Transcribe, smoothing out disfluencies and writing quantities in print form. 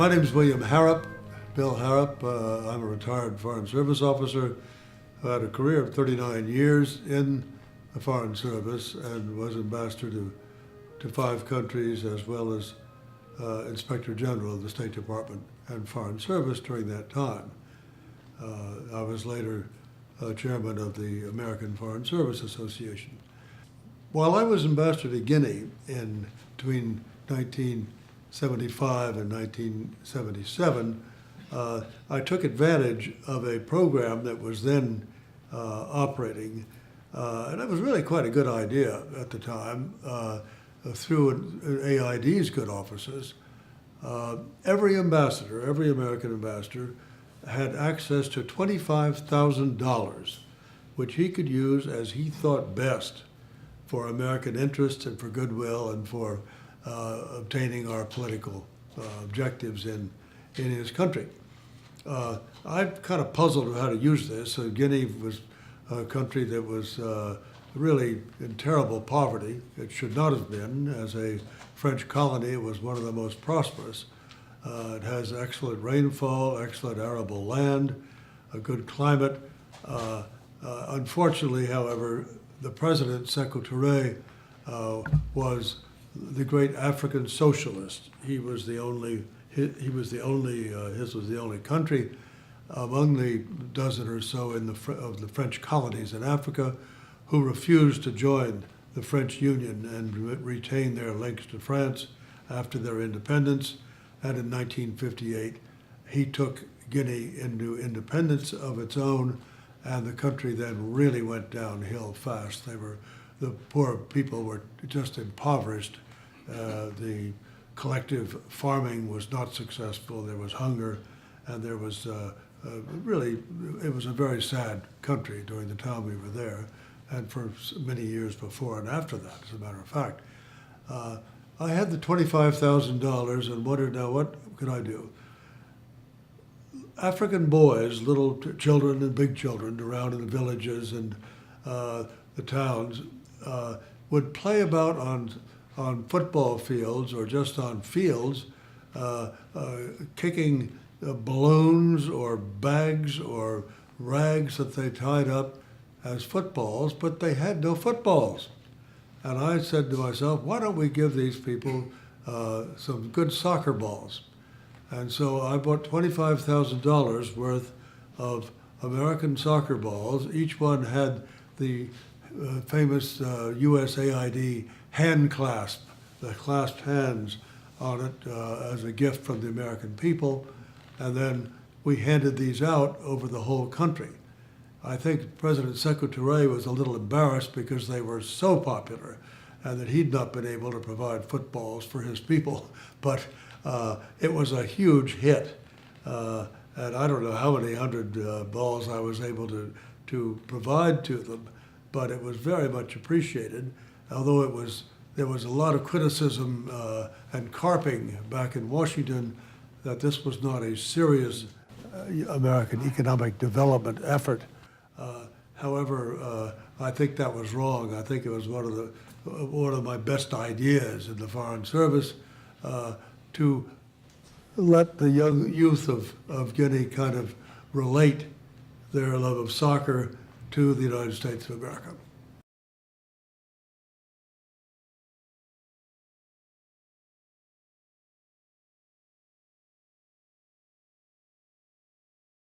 My name is William Harrop, Bill Harrop. I'm a retired Foreign Service officer who had a career of 39 years in the Foreign Service and was ambassador to 5 countries, as well as Inspector General of the State Department and Foreign Service during that time. I was later chairman of the American Foreign Service Association. While I was ambassador to Guinea between 1975 and 1977, I took advantage of a program that was then operating, and it was really quite a good idea at the time, through AID's good offices. Every ambassador, every American ambassador, had access to $25,000, which he could use as he thought best for American interests and for goodwill and for obtaining our political objectives in his country. I'm kind of puzzled how to use this. Guinea was a country that was really in terrible poverty. It should not have been. As a French colony, it was one of the most prosperous. It has excellent rainfall, excellent arable land, a good climate. Unfortunately, however, the president, Sékou Touré, was the great African socialist. His was the only country among the dozen or so of the French colonies in Africa who refused to join the French Union and retain their links to France after their independence. And in 1958, he took Guinea into independence of its own, and the country then really went downhill fast. The poor people were just impoverished. The collective farming was not successful. There was hunger, and there was it was a very sad country during the time we were there, and for many years before and after that, as a matter of fact. I had the $25,000 and wondered, now what could I do? African boys, little children and big children around in the villages and the towns would play about on football fields or just on fields, kicking balloons or bags or rags that they tied up as footballs, but they had no footballs. And I said to myself, why don't we give these people some good soccer balls? And so I bought $25,000 worth of American soccer balls. Each one had the famous USAID hand clasp, the clasped hands on it as a gift from the American people. And then we handed these out over the whole country. I think President Sékou Touré was a little embarrassed because they were so popular and that he'd not been able to provide footballs for his people. But it was a huge hit. And I don't know how many hundred balls I was able to provide to them, but it was very much appreciated, although there was a lot of criticism and carping back in Washington that this was not a serious American economic development effort. However, I think that was wrong. I think it was one of my best ideas in the Foreign Service to let the young youth of Guinea kind of relate their love of soccer to the United States of America.